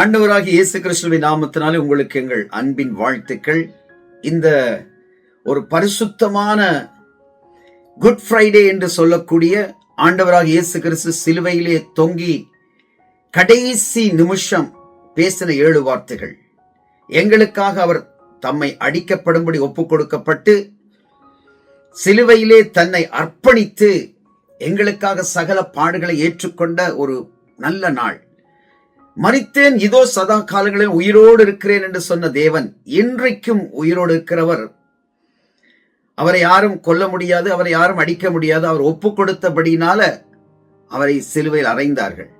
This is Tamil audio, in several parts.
ஆண்டவராகிய இயேசு கிறிஸ்துவின் நாமத்தினாலே உங்களுக்கு எங்கள் அன்பின் வாழ்த்துக்கள். இந்த ஒரு பரிசுத்தமான குட் ஃப்ரைடே என்று சொல்லக்கூடிய ஆண்டவராகிய இயேசு கிறிஸ்து சிலுவையிலே தொங்கி கடைசி நிமிஷம் பேசின 7 வார்த்தைகள். எங்களுக்காக அவர் தம்மை அடிக்கப்படும்படி ஒப்புக் கொடுக்கப்பட்டு சிலுவையிலே தன்னை அர்ப்பணித்து எங்களுக்காக சகல பாடுகளை ஏற்றுக்கொண்ட ஒரு நல்ல நாள். மரித்தேன், இதோ சதா காலங்களில் உயிரோடு இருக்கிறேன் என்று சொன்ன தேவன் இன்றைக்கும் உயிரோடு இருக்கிறவர். அவரை யாரும் கொல்ல முடியாது, அவரை யாரும் அடிக்க முடியாது. அவர் ஒப்புக் கொடுத்தபடினால அவரை சிலுவையில் அறைந்தார்கள்.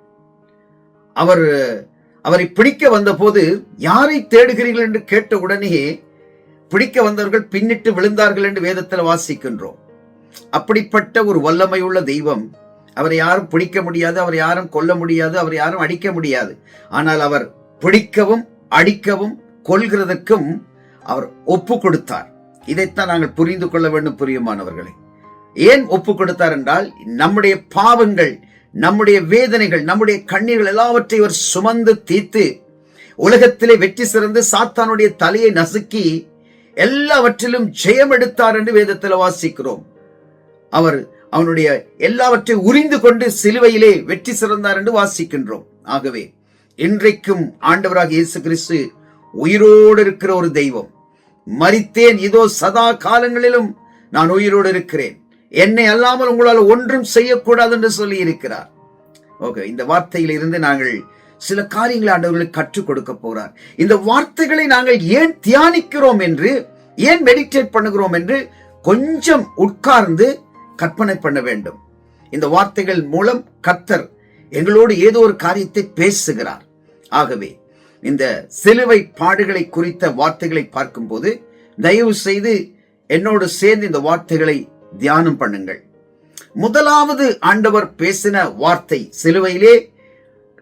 அவரை பிடிக்க வந்தபோது யாரை தேடுகிறீர்கள் என்று கேட்ட உடனே பிடிக்க வந்தவர்கள் பின்னிட்டு விழுந்தார்கள் என்று வேதத்தில் வாசிக்கின்றோம். அப்படிப்பட்ட ஒரு வல்லமையுள்ள தெய்வம். அவரை யாரும் பிடிக்க முடியாது, அவரை யாரும் கொல்ல முடியாது, அவரை யாரும் அடிக்க முடியாது. ஆனால் அவர் பிடிக்கவும் அடிக்கவும் கொல்கிறதற்கும் அவர் ஒப்பு கொடுத்தார். இதைத்தான் நாங்கள் புரிந்து கொள்ள வேண்டும் பிரியமானவர்களே. ஏன் ஒப்பு கொடுத்தார் என்றால், நம்முடைய பாவங்கள், நம்முடைய வேதனைகள், நம்முடைய கண்ணீர்கள் எல்லாவற்றையும் அவர் சுமந்து தீர்த்து உலகத்திலே வெற்றி சிறந்து சாத்தானுடைய தலையை நசுக்கி எல்லாவற்றிலும் ஜெயம் எடுத்தார் என்று வேதத்தில் வாசிக்கிறோம். அவர் அவனுடைய எல்லாவற்றையும் உரிந்து கொண்டு சிலுவையிலே வெற்றி சிறந்தார் என்று வாசிக்கின்றோம். ஆகவே இன்றைக்கும் ஆண்டவராக இயேசு கிறிஸ்து உயிரோடு இருக்கிற ஒரு தெய்வம். மரித்தேன், இதோ சதா காலங்களிலும் நான் உயிரோடு இருக்கிறேன், என்னை அல்லாமல் உங்களால் ஒன்றும் செய்யக்கூடாது என்று சொல்லி இருக்கிறார். ஓகே, இந்த வார்த்தையில் இருந்து நாங்கள் சில காரியங்களை ஆண்டவர்களுக்கு கற்றுக் கொடுக்க போகிறார். இந்த வார்த்தைகளை நாங்கள் ஏன் தியானிக்கிறோம் என்று, ஏன் மெடிடேட் பண்ணுகிறோம் என்று கொஞ்சம் உட்கார்ந்து கற்பனை பண்ண வேண்டும். இந்த வார்த்தைகள் மூலம் கர்த்தர் எங்களோடு ஏதோ ஒரு காரியத்தை பேசுகிறார். ஆகவே இந்த சிலுவை பாடுகளை குறித்த வார்த்தைகளை பார்க்கும் போது தயவு செய்து என்னோடு சேர்ந்து இந்த வார்த்தைகளை தியானம் பண்ணுங்கள். முதலாவது ஆண்டவர் பேசின வார்த்தை, சிலுவையிலே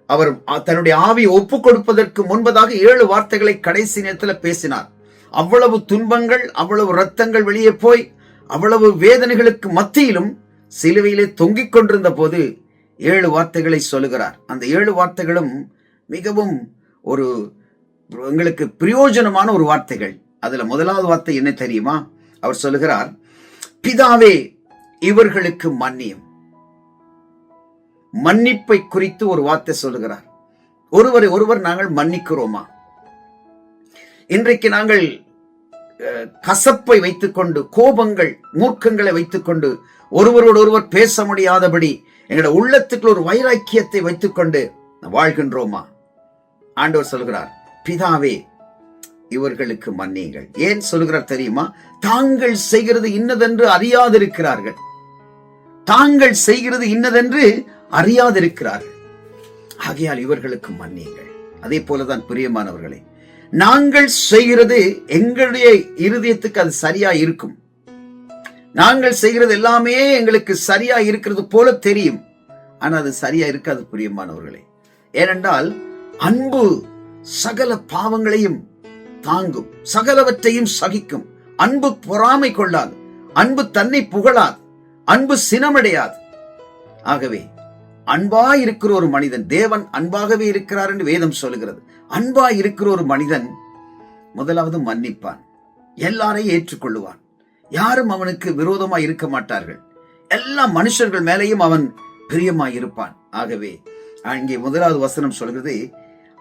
அவர் தன்னுடைய ஆவியை ஒப்பு கொடுப்பதற்கு முன்பதாக 7 வார்த்தைகளை கடைசி நேரத்தில் பேசினார். அவ்வளவு துன்பங்கள், அவ்வளவு ரத்தங்கள் வெளியே போய் அவ்வளவு வேதனைகளுக்கு மத்தியிலும் சிலுவையிலே தொங்கிக் கொண்டிருந்த போது 7 வார்த்தைகளை சொல்லுகிறார். அந்த 7 வார்த்தைகளும் மிகவும் ஒரு எங்களுக்கு பிரயோஜனமான ஒரு வார்த்தைகள். அதுல முதலாவது வார்த்தை என்ன தெரியுமா? அவர் சொல்லுகிறார், பிதாவே இவர்களுக்கு மன்னியும். மன்னிப்பை குறித்து ஒரு வார்த்தை சொல்லுகிறார். ஒருவரை ஒருவர் நாங்கள் மன்னிக்கிறோமா? இன்றைக்கு நாங்கள் கசப்பை வைத்துக்கொண்டு, கோபங்கள், மூர்க்கங்களை வைத்துக்கொண்டு, ஒருவரோடு ஒருவர் பேச முடியாதபடி எங்களுடைய உள்ளத்துக்கு ஒரு வைராக்கியத்தை வைத்துக்கொண்டு வாழ்கின்றோமா? ஆண்டவர் சொல்கிறார், பிதாவே இவர்களுக்கு மன்னியுங்கள். ஏன் சொல்கிறார் தெரியுமா? தாங்கள் செய்கிறது இன்னதென்று அறியாதிருக்கிறார்கள். தாங்கள் செய்கிறது இன்னதென்று அறியாதிருக்கிறார்கள். ஆகையால் இவர்களுக்கு மன்னியுங்கள். அதே போலதான் பிரியமானவர்களே, நாங்கள் செய்கிறது எங்களுடைய இருதயத்துக்கு அது சரியா இருக்கும். நாங்கள் செய்கிறது எல்லாமே எங்களுக்கு சரியா இருக்கிறது போல தெரியும். ஆனா அது சரியா இருக்காது பிரியமானவர்களே. ஏனென்றால் அன்பு சகல பாவங்களையும் தாங்கும், சகலவற்றையும் சகிக்கும். அன்பு பொறாமை கொள்ளாது, அன்பு தன்னை புகழாது, அன்பு சினமடையாது. ஆகவே அன்பாய் இருக்கிற ஒரு மனிதன், தேவன் அன்பாகவே இருக்கிறார் என்று வேதம் சொல்லுகிறது. அன்பாய் இருக்கிற ஒரு மனிதன் முதலாவது மன்னிப்பான், எல்லாரையும் ஏற்றுக்கொள்ளுவான், யாரும் அவனுக்கு விரோதமாய் இருக்க மாட்டார்கள், எல்லா மனுஷர்கள் மேலேயும் அவன் பிரியமாய் இருப்பான். ஆகவே அங்கே முதலாவது வசனம் சொல்கிறது,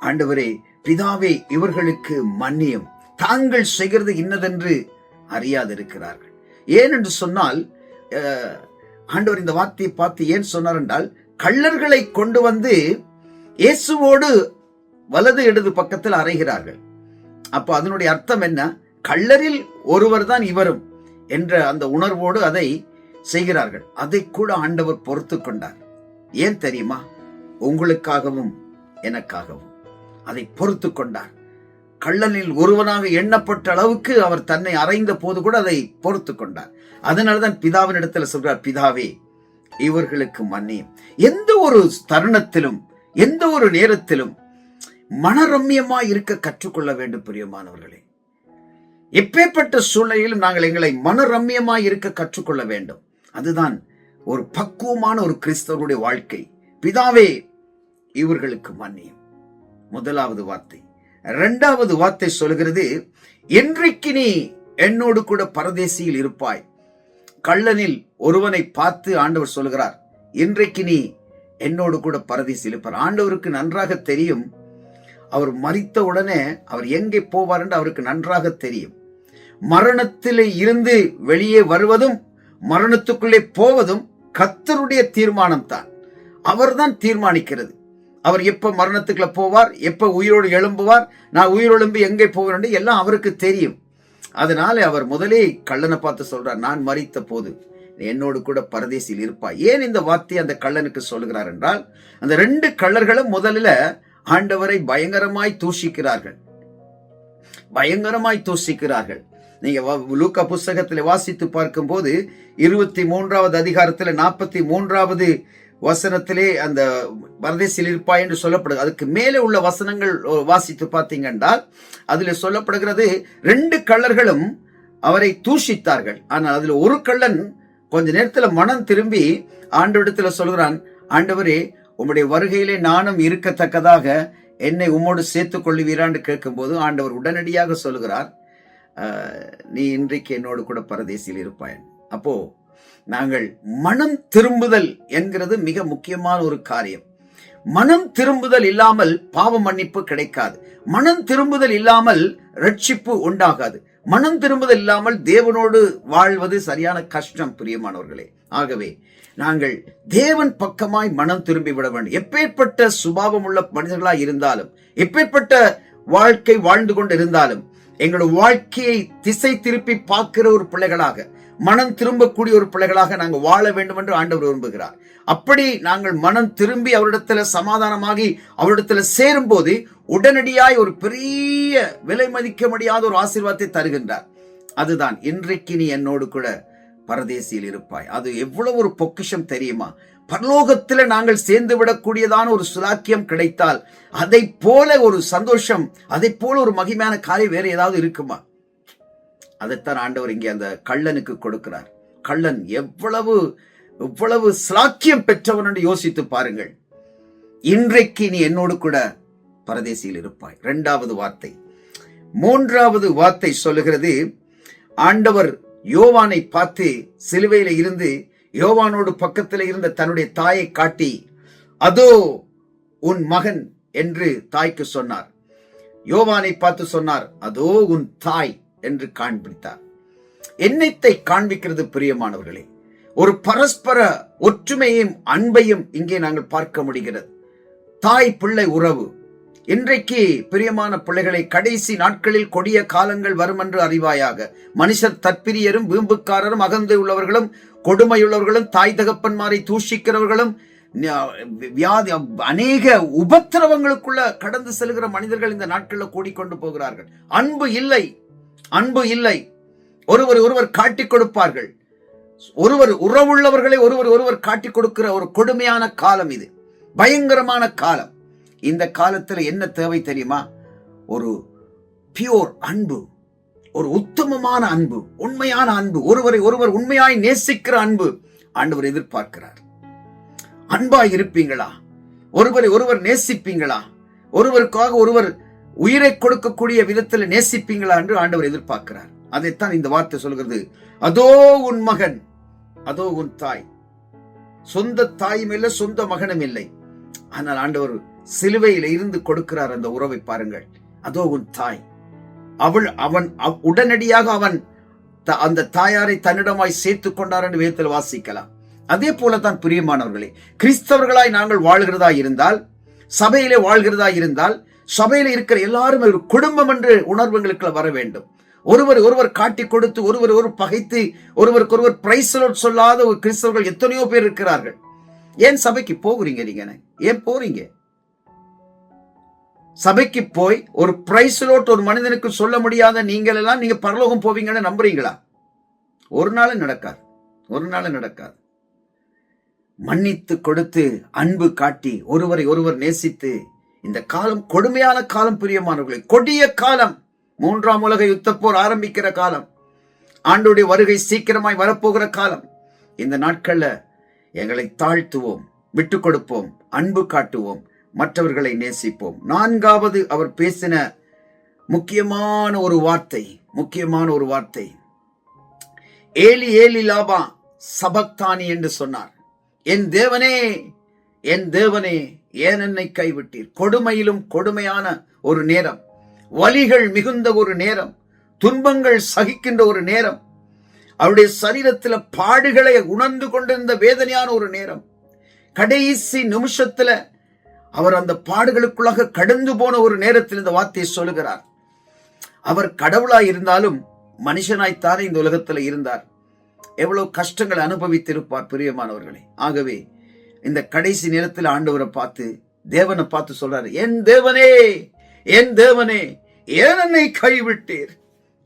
ஆண்டவரே பிதாவே இவர்களுக்கு மன்னியும், தாங்கள் செய்கிறது இன்னதென்று அறியாதிருக்கிறார்கள். ஏன் என்று சொன்னால், ஆண்டவர் இந்த வார்த்தையை பார்த்து ஏன் சொன்னார் என்றால், கள்ளர்களை கொண்டு வந்து இயேசுவோடு வலது இடது பக்கத்தில் அறைகிறார்கள். அப்ப அதனுடைய அர்த்தம் என்ன? கள்ளரில் ஒருவர் தான் இவரும் என்ற அந்த உணர்வோடு அதை செய்கிறார்கள். அதை கூட ஆண்டவர் பொறுத்து கொண்டார். ஏன் தெரியுமா? உங்களுக்காகவும் எனக்காகவும் அதை பொறுத்து கொண்டார். கள்ளனில் ஒருவனாக எண்ணப்பட்ட அளவுக்கு அவர் தன்னை அறைந்த போது கூட அதை பொறுத்து கொண்டார். அதனால்தான் பிதாவின் இடத்துல சொல்றார், பிதாவே இவர்களுக்கு மன்னியும். எந்த ஒரு தருணத்திலும், எந்த ஒரு நேரத்திலும் மனரம்யமாய் இருக்க கற்றுக்கொள்ள வேண்டும் பிரியமானவர்களே. எப்பேற்பட்ட சூழ்நிலையிலும் நாங்கள் எங்களை மனரம்யமாய் இருக்க கற்றுக்கொள்ள வேண்டும். அதுதான் ஒரு பக்குவமான ஒரு கிறிஸ்தவருடைய வாழ்க்கை. பிதாவே இவர்களுக்கு மன்னியும். முதலாவது வார்த்தை. இரண்டாவது வார்த்தை சொல்கிறது, இன்றைக்கு நீ என்னோடு கூட பரதேசியில் இருப்பாய். கள்ளனில் ஒருவனை பார்த்து ஆண்டவர் சொல்கிறார், இன்றைக்கு நீ என்னோடு கூட பரதேசியில் இருப்பார். ஆண்டவருக்கு நன்றாக தெரியும், அவர் மரித்த உடனே அவர் எங்கே போவார் என்று அவருக்கு நன்றாக தெரியும். மரணத்திலே இருந்து வெளியே வருவதும் மரணத்துக்குள்ளே போவதும் கர்த்தருடைய தீர்மானம் தான். அவர்தான் தீர்மானிக்கிறது. அவர் எப்ப மரணத்துக்குள்ள போவார், எப்ப உயிரோடு எழும்புவார், நான் உயிரோடு எங்கே போவேன் எல்லாம் அவருக்கு தெரியும். அதனால அவர் முதலே கள்ளனை பார்த்து சொல்றார், நான் மரித்த போது என்னோடு கூட பரதேசியில் இருப்பாய். ஏன் இந்த வார்த்தையை அந்த கள்ளனுக்கு சொல்லுகிறார் என்றால், அந்த 2 கள்ளர்களும் முதல்ல ஆண்டவரை பயங்கரமாய் தூஷிக்கிறார்கள். பயங்கரமாய் தூஷிக்கிறார்கள். நீங்க லூக்கா புஸ்தகத்தில் வாசித்து பார்க்கும் போது 23வது அதிகாரத்தில் 43வது வசனத்திலே அந்த பரதேசில் இருப்பாய் என்று சொல்லப்படுது. அதுக்கு மேலே உள்ள வசனங்கள் வாசித்து பார்த்தீங்க என்றால் அதில் சொல்லப்படுகிறது, 2 கள்ளர்களும் அவரை தூஷித்தார்கள். ஆனால் அதுல ஒரு கள்ளன் கொஞ்ச நேரத்துல மனம் திரும்பி ஆண்டவரிடத்துல சொல்கிறான், ஆண்டவரே உம்முடைய வருகையிலே நானும் இருக்கத்தக்கதாக என்னை உம்மோடு சேர்த்துக் கொள்ளுவீரான்னு கேட்கும் போது ஆண்டவர் உடனடியாக சொல்கிறார், நீ இன்றைக்கு என்னோடு கூட பரதேசியில் இருப்பாய். அப்போ நாங்கள் மனம் திரும்புதல் என்கிறது மிக முக்கியமான ஒரு காரியம். மனம் திரும்புதல் இல்லாமல் பாவ மன்னிப்பு கிடைக்காது. மனம் திரும்புதல் இல்லாமல் ரட்சிப்பு உண்டாகாது. மனம் திரும்புதல் இல்லாமல் தேவனோடு வாழ்வது சரியான கஷ்டம் பிரியமானவர்களே. ஆகவே நாங்கள் தேவன் பக்கமாய் மனம் திரும்பி விட வேண்டும். எப்பேற்பட்ட சுபாவம் உள்ள மனிதர்களாய் இருந்தாலும், எப்பேற்பட்ட வாழ்க்கை வாழ்ந்து கொண்டு இருந்தாலும், எங்களுடைய வாழ்க்கையை திசை திருப்பி பார்க்கிற ஒரு பிள்ளைகளாக, மனம் திரும்பக்கூடிய ஒரு பிள்ளைகளாக நாங்கள் வாழ வேண்டும் என்று ஆண்டவர் விரும்புகிறார். அப்படி நாங்கள் மனம் திரும்பி அவரிடத்துல சமாதானமாகி அவரிடத்துல சேரும் போது உடனடியாய் ஒரு பெரிய விலை மதிக்க முடியாத ஒரு ஆசீர்வாதத்தை தருகின்றார். அதுதான் இன்றைக்கு நீ என்னோடு கூட பரதேசியில் இருப்பாய். அது எவ்வளவு ஒரு பொக்கிஷம் தெரியுமா? பரலோகத்தில் நாங்கள் சேர்ந்து விடக்கூடியதான ஒரு சுலாக்கியம் கிடைத்தால் அதை போல ஒரு சந்தோஷம், அதை போல ஒரு மகிமையான காரியம் வேற ஏதாவது இருக்குமா? அதைத்தான் ஆண்டவர் இங்கே அந்த கள்ளனுக்கு கொடுக்கிறார். கள்ளன் எவ்வளவு சாக்கியம் பெற்றவன் என்று யோசித்து பாருங்கள். இன்றைக்கு நீ என்னோடு கூட பரதேசியில் இருப்பாய். 2வது வார்த்தை. 3வது வார்த்தை சொல்லுகிறது, ஆண்டவர் யோவானை பார்த்து சிலுவையில இருந்து யோவானோடு பக்கத்தில் இருந்த தன்னுடைய தாயை காட்டி, அதோ உன் மகன் என்று தாய்க்கு சொன்னார். யோவானை பார்த்து சொன்னார், அதோ உன் தாய் என்று காண்பித்தார். என்னத்தை காண்பிக்கிறது பிரியமானவர்களே? ஒரு பரஸ்பர ஒற்றுமையும் அன்பையும் இங்கே நாங்கள் பார்க்க முடிகிறது. தாய் பிள்ளை உறவு. இன்றைக்கு பிரியமான பிள்ளைகளை, கடைசி நாட்களில் கொடிய காலங்கள் வரும் என்று அறிவாயாக. மனுஷர் தற்பிரியரும் வீம்புக்காரரும் அகந்தை உள்ளவர்களும் கொடுமையுள்ளவர்களும் தாய் தகப்பன்மாரை தூஷிக்கிறவர்களும் வியாதி அநேக உபத்திரவங்களுக்குள்ள கடந்து செல்கிற மனிதர்கள் இந்த நாட்களில் கூடிக்கொண்டு போகிறார்கள். அன்பு இல்லை, அன்பு இல்லை. ஒருவர் காட்டிக் கொடுப்பார்கள். உறவுள்ளவர்களை ஒருவர் காட்டிக் கொடுக்கிற ஒரு கொடுமையான காலம் இது. பயங்கரமான காலம். இந்த காலத்துல என்ன தேவை தெரியுமா? ஒரு பியூர் அன்பு, ஒரு உத்தமமான அன்பு, உண்மையான அன்பு, ஒருவர் உண்மையாய் நேசிக்கிற அன்பு ஆண்டவர் எதிர்பார்க்கிறார். அன்பாய் இருப்பீங்களா? ஒருவர் நேசிப்பீங்களா? ஒருவருக்காக ஒருவர் உயிரை கொடுக்கக்கூடிய விதத்தில் நேசிப்பீங்களா என்று ஆண்டவர் எதிர்பார்க்கிறார். அதைத்தான் இந்த வார்த்தை சொல்கிறது, அதோ உன் மகன், அதோ உன் தாய். சொந்த தாயும் இல்லை, சொந்த மகனும் இல்லை. ஆனால் ஆண்டவர் சிலுவையில இருந்து கொடுக்கிறார் அந்த உறவை பாருங்கள். அதோ உன் தாய். அவன் உடனடியாக அவன் அந்த தாயாரை தன்னிடமாய் சேர்த்துக் கொண்டார் என்று வேதத்தில் வாசிக்கலாம். அதே போலதான் பிரியமானவர்களே, கிறிஸ்தவர்களாய் நாங்கள் வாழ்கிறதா இருந்தால், சபையிலே வாழ்கிறதா இருந்தால், சபையில இருக்கிற எல்லாரும் ஒரு குடும்பம் என்று உணர்வுகளுக்கு வர வேண்டும். ஒருவர் காட்டி கொடுத்து ஒருவர் பகைத்து ஒருவருக்கொருவர் பிரைஸ் சொல்லாத ஒரு கிறிஸ்தவர்கள் எத்தனையோ பேர் இருக்கிறார்கள். ஏன் சபைக்கு போகிறீங்க? நீங்க ஏன் போறீங்க? சபைக்கு போய் ஒரு பிரைஸ் ஒரு மனிதனுக்கு சொல்ல முடியாத நீங்கள் எல்லாம் நீங்க பரலோகம் போவீங்கன்னு நம்புறீங்களா? ஒரு நாள் நடக்காது, ஒரு நாள் நடக்காது. மன்னித்து கொடுத்து அன்பு காட்டி ஒருவர் நேசித்து, இந்த காலம் கொடுமையான காலம் பிரியமானவர்களே, கொடிய காலம். 3ஆம் உலக யுத்த போர் ஆரம்பிக்கிற காலம். ஆண்டவருடைய வருகை சீக்கிரமாய் வரப்போகிற காலம். இந்த நாட்கள்ல எங்களை தாழ்த்துவோம், விட்டு கொடுப்போம், அன்பு காட்டுவோம், மற்றவர்களை நேசிப்போம். நான்காவது அவர் பேசின முக்கியமான ஒரு வார்த்தை, ஏலி ஏலி லாபா சபக்தானி என்று சொன்னார். என் தேவனே, என் தேவனே, ஏன் என்னை கைவிட்டீர்? கொடுமையிலும் கொடுமையான ஒரு நேரம், வலிகள் மிகுந்த ஒரு நேரம், துன்பங்கள் சகிக்கின்ற ஒரு நேரம், அவருடைய சரீரத்தில் பாடுகளை உணர்ந்து கொண்டிருந்த வேதனையான ஒரு நேரம். கடைசி நிமிஷத்துல அவர் அந்த பாடுகளுக்குள்ளாக கடந்து போன ஒரு நேரத்தில் இந்த வார்த்தையை சொல்லுகிறார். அவர் கடவுளாய் இருந்தாலும் மனுஷனாய்த்தானே இந்த உலகத்துல இருந்தார். எவ்வளவு கஷ்டங்களை அனுபவித்திருப்பார் பிரியமானவர்களே. ஆகவே இந்த கடைசி நேரத்தில் ஆண்டவரை பார்த்து, தேவனை பார்த்து சொல்றாரு, என் தேவனே, என் தேவனே, ஏன் என்னை கைவிட்டீர்?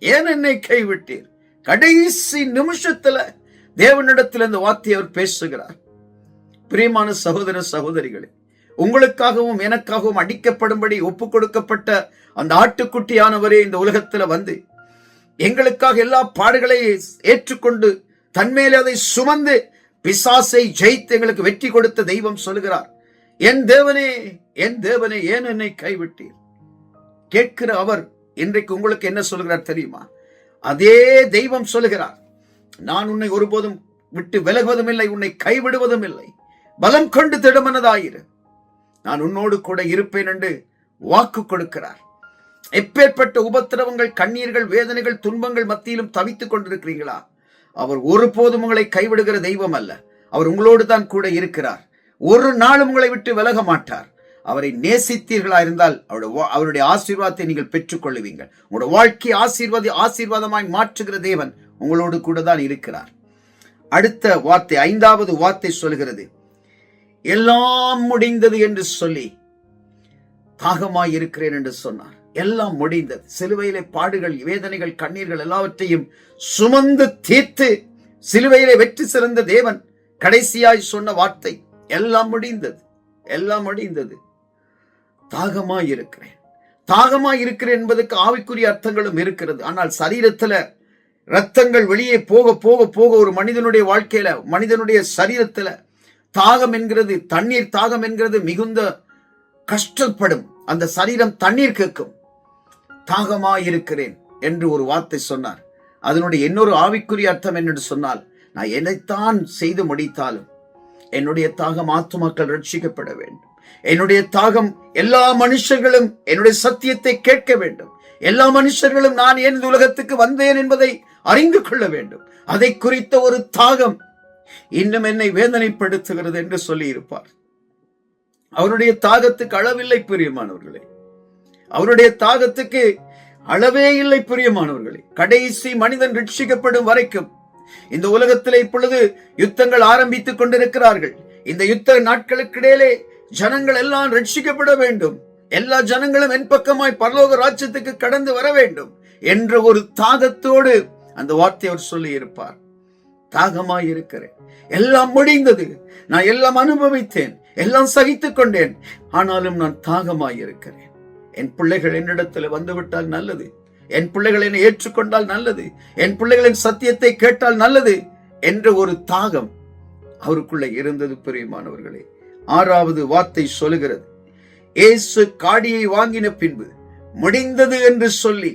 ஏன் என்னை கைவிட்டீர்? கடைசி நிமிஷத்துல தேவனிடத்தில் இந்த வார்த்தையை அவர் பேசுகிறார். பிரியமான சகோதர சகோதரிகளே, உங்களுக்காகவும் எனக்காகவும் அடிக்கப்படும்படி ஒப்பு கொடுக்கப்பட்ட அந்த ஆட்டுக்குட்டியானவரே இந்த உலகத்துல வந்து எங்களுக்காக எல்லா பாடுகளை ஏற்றுக்கொண்டு தன்மேலே அதை சுமந்து பிசாசை ஜெயித்து எங்களுக்கு வெற்றி கொடுத்த தெய்வம் சொல்லுகிறார், என் தேவனே, என் தேவனே, ஏன் என்னை கைவிட்டீர்? கேட்கிற அவர் இன்றைக்கு உங்களுக்கு என்ன சொல்லுகிறார் தெரியுமா? அதே தெய்வம் சொல்லுகிறார், நான் உன்னை ஒருபோதும் விட்டு விலகுவதும் இல்லை, உன்னை கைவிடுவதும் இல்லை. பலம் கொண்டு திடமனதாயிரு, நான் உன்னோடு கூட இருப்பேன் என்று வாக்கு கொடுக்கிறார். எப்பேற்பட்ட உபத்திரவங்கள், கண்ணீர்கள், வேதனைகள், துன்பங்கள் மத்தியிலும் தவித்துக் கொண்டிருக்கிறீங்களா? அவர் ஒருபோதும் உங்களை கைவிடுகிற தெய்வம் அல்ல. அவர் உங்களோடு தான் கூட இருக்கிறார். ஒரு நாளும் உங்களை விட்டு விலக மாட்டார். அவரை நேசித்தீர்களா இருந்தால் அவருடைய ஆசீர்வாதத்தை நீங்கள் பெற்றுக் கொள்ளுவீங்கள். உங்களுடைய வாழ்க்கை ஆசீர்வாதமாய் மாற்றுகிற தேவன் உங்களோடு கூட தான் இருக்கிறார். அடுத்த வார்த்தை, ஐந்தாவது வார்த்தை சொல்கிறது, எல்லாம் முடிந்தது என்று சொல்லி தாகமாய் இருக்கிறேன் என்று சொன்னார். எல்லாம் முடிந்தது. சிலுவையிலே பாடுகள், வேதனைகள், கண்ணீர்கள் எல்லாவற்றையும் சுமந்து தீர்த்து சிலுவையிலே வெற்றி சிறந்த தேவன் கடைசியாய் சொன்ன வார்த்தை, எல்லாம் முடிந்தது, எல்லாம் முடிந்தது. தாகமாய் இருக்கிறேன். தாகமாய் இருக்கிறேன் என்பதற்கு ஆவிக்குரிய அர்த்தங்களும் இருக்கிறது. ஆனால் சரீரத்துல ரத்தங்கள் வெளியே போக போக போக ஒரு மனிதனுடைய வாழ்க்கையில, மனிதனுடைய சரீரத்துல தாகம் என்கிறது, தண்ணீர் தாகம் என்கிறது மிகுந்த கஷ்டப்படும். அந்த சரீரம் தண்ணீர் கேட்கும். தாகமாயிருக்கிறேன் என்று ஒரு வார்த்தை சொன்னார். அதனுடைய இன்னொரு ஆவிக்குரிய அர்த்தம் என்னென்று சொன்னால், நான் என்னைத்தான் செய்து முடித்தாலும் என்னுடைய தாகம் ஆத்துமாக்கள் ரட்சிக்கப்பட வேண்டும். என்னுடைய தாகம் எல்லா மனுஷர்களும் என்னுடைய சத்தியத்தை கேட்க வேண்டும். எல்லா மனுஷர்களும் நான் ஏன் இந்த உலகத்துக்கு வந்தேன் என்பதை அறிந்து கொள்ள வேண்டும். அதை குறித்த ஒரு தாகம் இன்னும் என்னை வேதனைப்படுத்துகிறது என்று சொல்லி இருப்பார். அவருடைய தாகத்துக்கு அளவில்லை பிரியமானவர்களே. அவருடைய தாகத்துக்கு அளவே இல்லை பிரியமானவர்களே. கடைசி மனிதன் ரட்சிக்கப்படும் வரைக்கும் இந்த உலகத்திலே இப்பொழுது யுத்தங்கள் ஆரம்பித்துக் கொண்டிருக்கிறார்கள். இந்த யுத்த நாட்களுக்கிடையிலே ஜனங்கள் எல்லாம் ரட்சிக்கப்பட வேண்டும். எல்லா ஜனங்களும் என் பக்கமாய் பரலோக ராஜ்யத்துக்கு கடந்து வர வேண்டும் என்ற ஒரு தாகத்தோடு அந்த வார்த்தை அவர் சொல்லி இருப்பார். தாகமாய் இருக்கிறேன், எல்லாம் முடிந்தது, நான் எல்லாம் அனுபவித்தேன், எல்லாம் சகித்துக் கொண்டேன், ஆனாலும் நான் தாகமாய் இருக்கிறேன். என் பிள்ளைகள் என்னிடத்தில் வந்துவிட்டால் நல்லது, என் பிள்ளைகள் என்னை ஏற்றுக்கொண்டால் நல்லது, என் பிள்ளைகளின் சத்தியத்தை கேட்டால் நல்லது என்ற ஒரு தாகம் அவருக்குள்ள இருந்தது பிரியமானவர்களே. ஆறாவது வார்த்தை சொல்லுகிறது, இயேசு காடியை வாங்கின பின்பு முடிந்தது என்று சொல்லி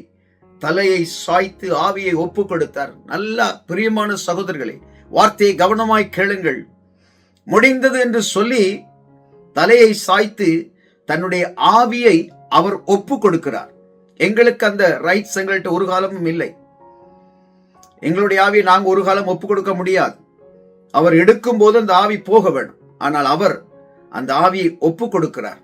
தலையை சாய்த்து ஆவியை ஒப்பு கொடுத்தார். நல்லா பிரியமான சகோதரர்களே, வார்த்தையை கவனமாய் கேளுங்கள். முடிந்தது என்று சொல்லி தலையை சாய்த்து தன்னுடைய ஆவியை அவர் ஒப்பு கொடுக்கிறார். எங்களுக்கு அந்த ரைட்ஸ் எங்கள்கிட்ட ஒரு காலமும் இல்லை. எங்களுடைய ஆவியை நாங்கள் ஒரு காலம் ஒப்பு கொடுக்க முடியாது. அவர் எடுக்கும் போது அந்த ஆவி போக வேணும். ஆனால் அவர் அந்த ஆவியை ஒப்பு கொடுக்கிறார்.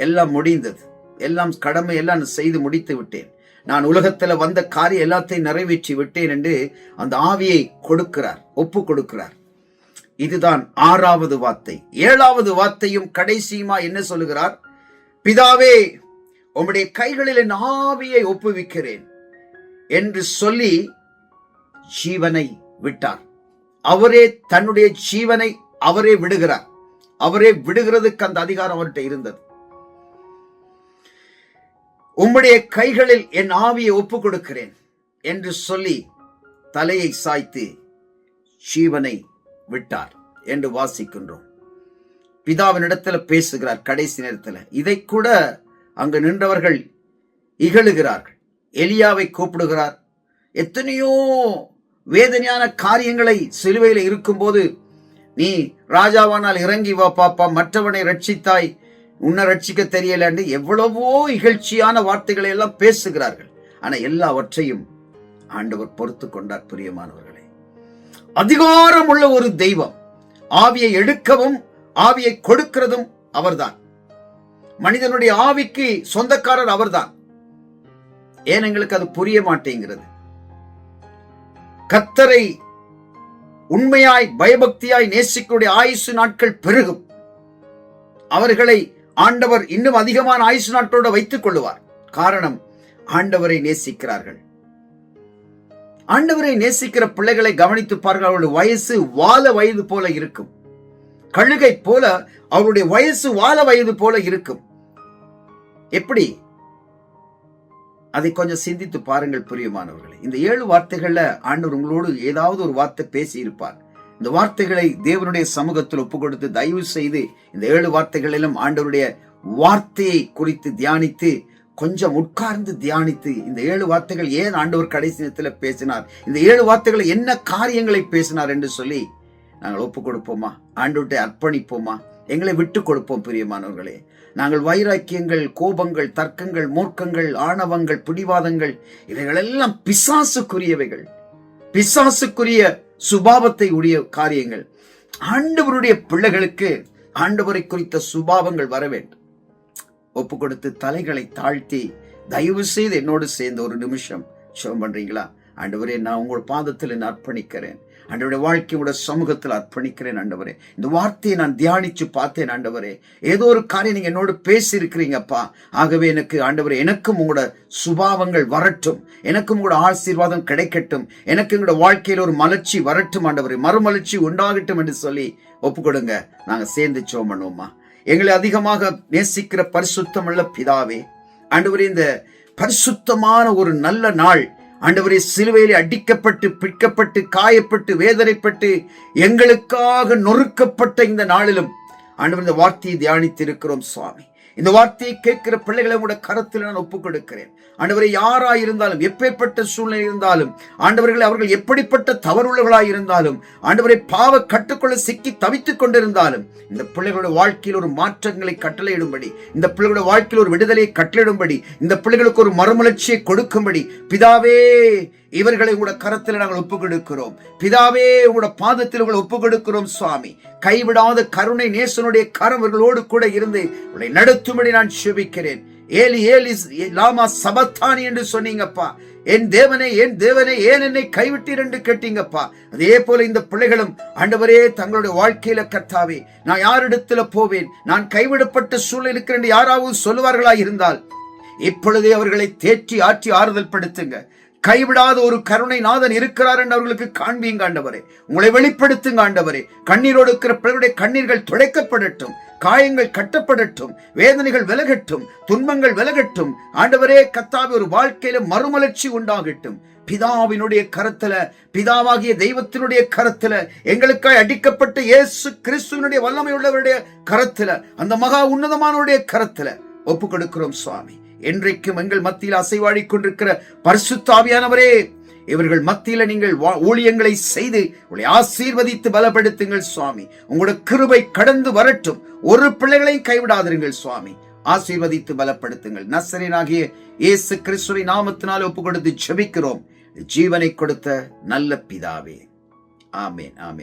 எல்லாம் முடிந்தது, எல்லாம் கடமை எல்லாம் செய்து முடித்து விட்டேன், நான் உலகத்துல வந்த காரியம் எல்லாத்தையும் நிறைவேற்றி விட்டேன் என்று அந்த ஆவியை கொடுக்கிறார், ஒப்பு கொடுக்கிறார். இதுதான் ஆறாவது வார்த்தை. ஏழாவது வார்த்தையும் கடைசியுமா என்ன சொல்லுகிறார்? பிதாவே, உம்முடைய கைகளில் என் ஆவியை ஒப்புவிக்கிறேன் என்று சொல்லி ஜீவனை விட்டார். அவரே தன்னுடைய ஜீவனை அவரே விடுகிறார். அவரே விடுகிறதுக்கு அந்த அதிகாரம் அவர்கிட்ட இருந்தது. உம்முடைய கைகளில் என் ஆவியை ஒப்பு கொடுக்கிறேன் என்று சொல்லி தலையை சாய்த்து ஜீவனை விட்டார் என்று வாசிக்கின்றோம். பிதாவினிடத்துல பேசுகிறார் கடைசி நேரத்துல. இதை கூட அங்கு நின்றவர்கள் இகழுகிறார்கள். எலியாவை கூப்பிடுகிறார். எத்தனையோ வேதனையான காரியங்களை சிலுவையில் இருக்கும்போது, நீ ராஜாவானால் இறங்கி வா பாப்பா, மற்றவனை ரட்சித்தாய், உன்னை ரட்சிக்க தெரியல என்று எவ்வளவோ இகழ்ச்சியான வார்த்தைகளை எல்லாம் பேசுகிறார்கள். ஆனா எல்லாவற்றையும் ஆண்டவர் பொறுத்து கொண்டார். பிரியமானவர்களே, அதிகாரம் உள்ள ஒரு தெய்வம். ஆவியை எடுக்கவும் ஆவியை கொடுக்கிறதும் அவர்தான். மனிதனுடைய ஆவிக்கு சொந்தக்காரர் அவர்தான். ஏன் எங்களுக்கு அது புரிய மாட்டேங்கிறது? கர்த்தரை உண்மையாய் பயபக்தியாய் நேசிக்கக்கூடிய ஆயுசு நாட்கள் பெருகும். அவர்களை ஆண்டவர் இன்னும் அதிகமான ஆயுசு நாட்களோட வைத்துக் கொள்ளுவார். காரணம், ஆண்டவரை நேசிக்கிறார்கள். ஆண்டவரை நேசிக்கிற பிள்ளைகளை கவனித்து பாருங்கள். அவருடைய வயசு வால வயது போல இருக்கும். கழுகை போல அவருடைய வயசு வால வயது போல இருக்கும். எப்படி? அதை கொஞ்சம் சிந்தித்து பாருங்கள் பிரியமானவர்களே. இந்த 7 வார்த்தைகள்ல ஆண்டவர் உங்களோடு ஏதாவது ஒரு வார்த்தை பேசி இருப்பார். இந்த வார்த்தைகளை தேவனுடைய சமூகத்தில் ஒப்பு கொடுத்து தயவு செய்து இந்த 7 வார்த்தைகளிலும் ஆண்டவருடைய வார்த்தையை குறித்து தியானித்து, கொஞ்சம் உட்கார்ந்து தியானித்து, இந்த 7 வார்த்தைகள் ஏன் ஆண்டவர் கடைசி நேரத்தில் பேசினார், இந்த 7 வார்த்தைகளை என்ன காரியங்களை பேசினார் என்று சொல்லி நாங்கள் ஒப்பு கொடுப்போமா? ஆண்டவர்கிட்ட அர்ப்பணிப்போமா? எங்களை விட்டு கொடுப்போம் பிரியமானவர்களே. நாங்கள் வைராக்கியங்கள், கோபங்கள், தர்க்கங்கள், மூர்க்கங்கள், ஆணவங்கள், பிடிவாதங்கள், இவைகளெல்லாம் பிசாசுக்குரியவைகள், பிசாசுக்குரிய சுபாவத்தை உடைய காரியங்கள். ஆண்டவருடைய பிள்ளைகளுக்கு ஆண்டவரை குறித்த சுபாவங்கள் வர வேண்டும். ஒப்பு கொடுத்து தலைகளை தாழ்த்தி தயவு செய்து என்னோடு சேர்ந்து ஒரு நிமிஷம் ஜெபம் பண்றீங்களா? ஆண்டவரே, நான் உங்கள் பாதத்தில் என்ன அர்ப்பணிக்கிறேன். ஆண்டவருடைய வாழ்க்கையோட சமூகத்தில் அர்ப்பணிக்கிறேன். ஆண்டவரே, இந்த வார்த்தையை நான் தியானிச்சு பார்த்தேன். ஆண்டவரே, ஏதோ ஒரு காரியம் நீங்க என்னோடு பேசி இருக்கிறீங்கப்பா. ஆகவே எனக்கு ஆண்டவரே, எனக்கும் உங்களோட சுபாவங்கள் வரட்டும், எனக்கும் உங்களோட ஆசீர்வாதம் கிடைக்கட்டும், எனக்கு எங்களோட வாழ்க்கையில் ஒரு மலர்ச்சி வரட்டும். ஆண்டவரே, மறுமலர்ச்சி உண்டாகட்டும் என்று சொல்லி ஒப்பு கொடுங்க. நாங்க சேர்ந்து ஜெபம் பண்ணுவோமா? எங்களை அதிகமாக நேசிக்கிற பரிசுத்தமுள்ள பிதாவே, ஆண்டவரே, இந்த பரிசுத்தமான ஒரு நல்ல நாள், ஆண்டவரே, சிலுவையிலே அடிக்கப்பட்டு, பிற்கப்பட்டு, காயப்பட்டு, வேதனைப்பட்டு, எங்களுக்காக நொறுக்கப்பட்ட இந்த நாளிலும் ஆண்டவர் இந்த வார்த்தையை தியானித்து இருக்கிறோம் சுவாமி. இந்த வார்த்தையை கேட்கிற பிள்ளைகளை உடைய கரத்தில் நான் ஒப்புக் கொடுக்கிறேன். ஆண்டவரை, யாராய் இருந்தாலும், எப்பேற்பட்ட சூழ்நிலை இருந்தாலும், ஆண்டவர்களை அவர்கள் எப்படிப்பட்ட தவறுள்ளவர்களாய் இருந்தாலும், ஆண்டவரை பாவ கட்டுக்குள்ள சிக்கி தவித்துக் கொண்டிருந்தாலும், இந்த பிள்ளைகளுடைய வாழ்க்கையில் ஒரு மாற்றங்களை கட்டளையிடும்படி, இந்த பிள்ளைகளுடைய வாழ்க்கையில் ஒரு விடுதலையை கட்டளையிடும்படி, இந்த பிள்ளைகளுக்கு ஒரு மறுமலர்ச்சியை கொடுக்கும்படி பிதாவே, இவர்களை உங்களோட கரத்தில் நாங்கள் ஒப்புக் கொடுக்கிறோம். பிதாவே, உங்களோட பாதத்தில் உங்களை ஒப்புக் கொடுக்கிறோம் சுவாமி. கைவிடாத கருணை நேசனுடைய கரம் இவர்களோடு கூட இருந்து உங்களை நடத்தும்படி நான் செபிக்கிறேன். ஏலி ஏலி லாமா சபத்தானி என்று சொன்னீங்கப்பா. என் தேவனே, என் தேவனே, ஏன் என்னை கைவிட்டீர் என்று கேட்டீங்கப்பா. அதே போல இந்த பிள்ளைகளும் ஆண்டவரே, தங்களுடைய வாழ்க்கையில கர்த்தாவே, நான் யாரிடத்துல போவேன், நான் கைவிடப்பட்ட சூழ்நிலை இருக்கிறேன் என்று யாராவது சொல்லுவார்களா இருந்தால், இப்பொழுதே அவர்களை தேற்றி ஆற்றி ஆறுதல் படுத்துங்க. கைவிடாத ஒரு கருணை நாதன் இருக்கிறார் என்று அவர்களுக்கு காண்பீங்க ஆண்டவரே. உங்களை வெளிப்படுத்துங்க ஆண்டவரே. கண்ணீரோடு இருக்கிற பிள்ளைகளுடைய கண்ணீர்கள் துடைக்கப்படட்டும், காயங்கள் கட்டப்படட்டும், வேதனைகள் விலகட்டும், துன்பங்கள் விலகட்டும். ஆண்டவரே கர்த்தாவே, ஒரு வாழ்க்கையில மறுமலர்ச்சி உண்டாகட்டும். பிதாவினுடைய கரத்துல, பிதாவாகிய தெய்வத்தினுடைய கரத்துல, எங்களுக்காய் அடிக்கப்பட்ட இயேசு கிறிஸ்துவினுடைய வல்லமை உள்ளவருடைய கரத்துல, அந்த மகா உன்னதமானவருடைய கரத்துல ஒப்பு கொடுக்கிறோம் சுவாமி. என்றைக்கும் எங்கள் மத்தியில் அசைவாடிக் கொண்டிருக்கிற பரிசுத்த ஆவியானவரே, இவர்கள் மத்தியில நீங்கள் ஊழியங்களை செய்து உங்களை ஆசீர்வதித்து பலப்படுத்துங்கள் சுவாமி. உங்களோட கிருபை கடந்து வரட்டும். ஒரு பிள்ளைகளையும் கைவிடாதிருங்கள் சுவாமி. ஆசீர்வதித்து பலப்படுத்துங்கள். நசரேயனாகிய இயேசு கிறிஸ்துவின் நாமத்தினால் ஒப்பு கொடுத்து ஜெபிக்கிறோம், ஜீவனை கொடுத்த நல்ல பிதாவே. ஆமென், ஆமென்.